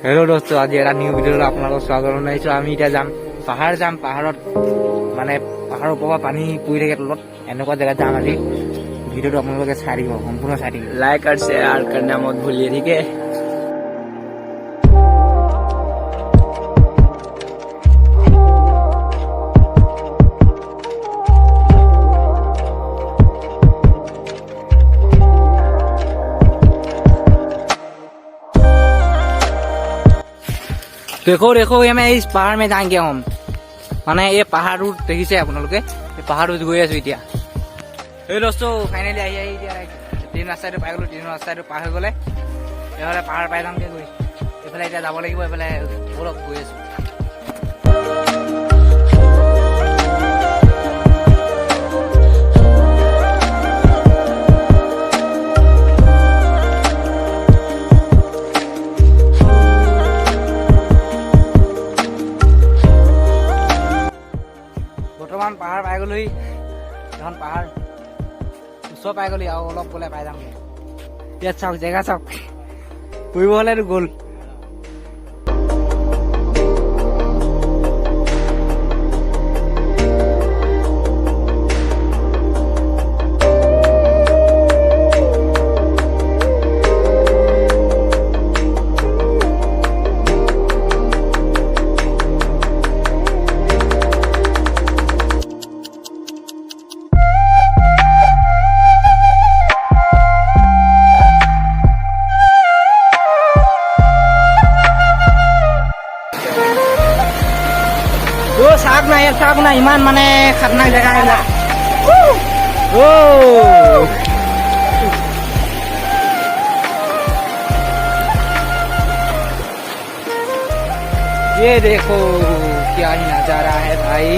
Hello' দোস্ত, আজি এটা নিউ ভিডিঅ'ত আপোনালোকক স্বাগতম জনাইছোঁ। আমি এতিয়া পাহাৰ যাম। পাহাৰত মানে পাহাৰৰ ওপৰৰ পৰা পানী পৰি থাকে তলত, এনেকুৱা জেগাত যাম আজি। ভিডিঅ'টো আপোনালোকে চাই দিব, সম্পূৰ্ণ চাই দিব। लाइक और शेयर करना मत भूलिए, ठीक है। देखो देखो, ये मैं इस पहाड़ में जाएंगे हम। মানে এই পাহাৰটো দেখিছে আপোনালোকে, এই পাহাৰটোত গৈ আছো এতিয়া। এই দোস্ত ফাইনেলি আহি এতিয়া ট্ৰেইন ৰাস্তাটো পাই গ'লো। ট্ৰেইনৰ ৰাস্তাটো পাৰ হৈ গ'লে এইফালে পাহাৰ পাই যামগৈ গৈ। এইফালে এতিয়া যাব লাগিব, এইফালে অলপ গৈ আছো। বৰ্তমান পাহাৰ পাই গ'লোহি। এখন পাহাৰ ওচৰ পাই গ'লি, আৰু অলপ গ'লে পাই যামগৈ। ইয়াত চাওক, জেগা চাওক, ফুৰিব হ'লেতো গ'ল। চাওক না, ইয়াত চাওক না, ইমান মানে খাতৰনাক জেগা এইবিলাক। ये देखो क्या ही नजारा है भाई।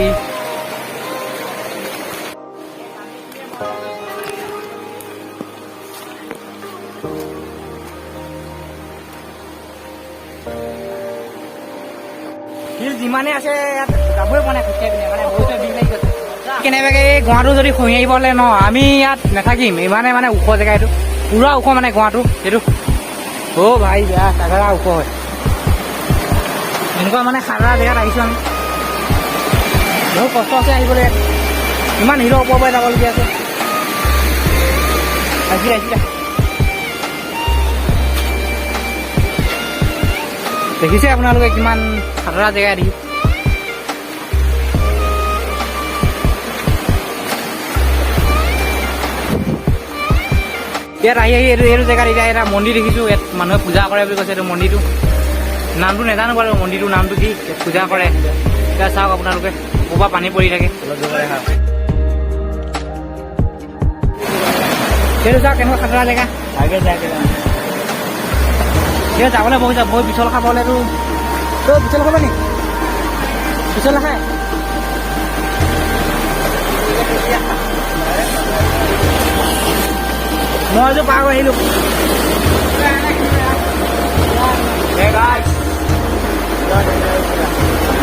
হিল যিমানে আছে ইয়াত যাবই পৰা নাই খোজকাঢ়ি পিনে, মানে বহুত বিল লাগি গৈছে। কেনেবাকে এই গুৱাহাটী যদি খহি আহিব হ'লে ন, আমি ইয়াত নাথাকিম। ইমানে মানে ওখ জেগা, এইটো পুৰা ওখ মানে গুৱাহাটী এইটো। অ' ভাই বেয়া তাগৰা ওখ হয়। এনেকুৱা মানে সাৰা জেগাত আহিছোঁ আমি। বহুত কষ্ট আছে আহিবলৈ। ইমান হিলৰ ওপৰৰ পৰাই যাবলগীয়া আছে। আহিছিলে দেখিছে আপোনালোকে কিমান খাতৰা জেগা দেখি। ইয়াত আহি এইটো জেগাত এতিয়া এটা মন্দিৰ দেখিছোঁ। ইয়াত মানুহে পূজা কৰে বুলি কৈছে। এইটো মন্দিৰটো নামটো নাজানো বাৰু, মন্দিৰটোৰ নামটো কি, পূজা কৰে। এতিয়া চাওক আপোনালোকে, ক'ৰবাত পানী পৰি থাকে। সেইটো চাওক কেনেকুৱা খাতৰা জেগা। এতিয়া যাবলৈ বহুত পিছল খাবলৈতো পিছল খাব নি, পিছল নাখায়। মই যে পাৰ হৈ আহিলোঁ।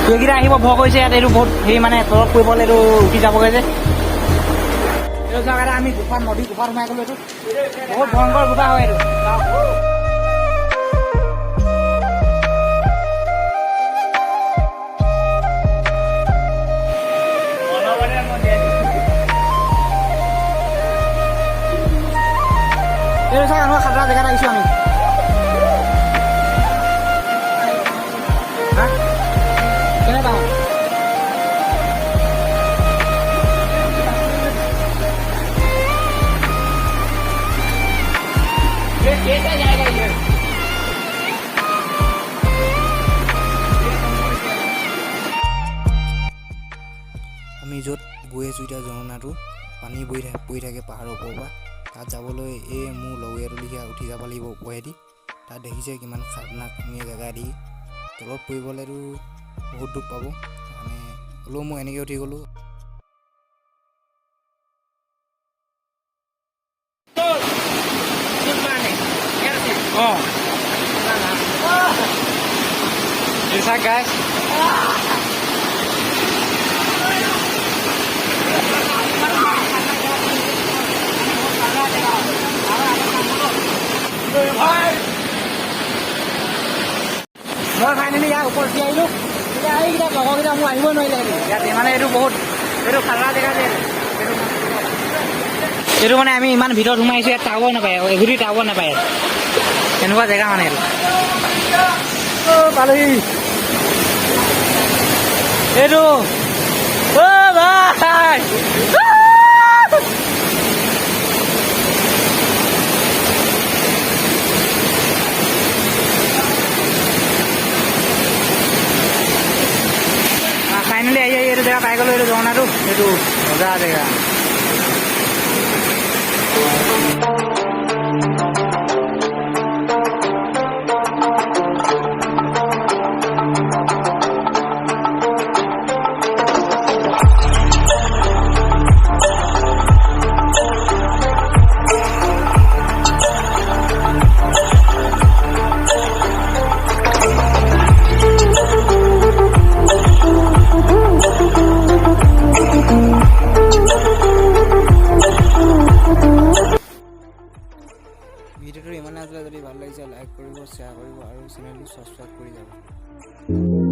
সেইকেইটা আহিব ভয় কৰিছে ইয়াত। এইটো বহুত হেৰি মানে তলত পৰিবলৈ, এইটো উঠি যাবগৈ যে। এইটো জেগাতে আমি গোফাত, নদী গোফাত সোমাই গ'লো। এইটো বহুত ভয়ংকৰ গোফা হয় এইটো। এইটো চাই আমাৰ খাতৰা জেগাত আহিছোঁ আমি। কেনে পাওঁ আমি য'ত গৈ আছোঁ এতিয়া, ঝৰ্ণাটো পানী পৰি থাকে পাহাৰৰ ওপৰৰ পৰা। তাত যাবলৈ এই মোৰ লগৰীয়াটোলিখীয়া উঠি যাব লাগিব ওপৰেদি। তাত দেখিছে কিমান খাতৰনাক ধুনীয়া জেগা দি। তলত পৰিবলৈতো বহুত দুখ পাব, মানে হ'লেও মই এনেকৈ উঠি গ'লোঁ। guys. মই ফাইনেলি ইয়াৰ ওপৰত উঠি আহিলোঁ। এতিয়া এইকেইটা লগৰকেইটা মোৰ আহিব নোৱাৰিলে ইয়াত মানে এইটো বহুত এইটো খালা জেগা যে এইটো মানে আমি ইমান ভিতৰত সোমাইছোঁ ইয়াত টাব নাপায় এঘুৰি টাব নাপায় এনেকুৱা জেগা মানে এইটো পালোহি এইটো ভাই ফাইনেলি আহি এইটো জেগা পাই গ'লোঁ এইটো ঝৰ্ণাটো এইটো মজা জেগা ভিডিঅ'টো ইমানে আছিলে যদি ভাল লাগিছে লাইক কৰিব শ্বেয়াৰ কৰিব আৰু চেনেলটো ছাবস্ক্ৰাইব কৰি যাব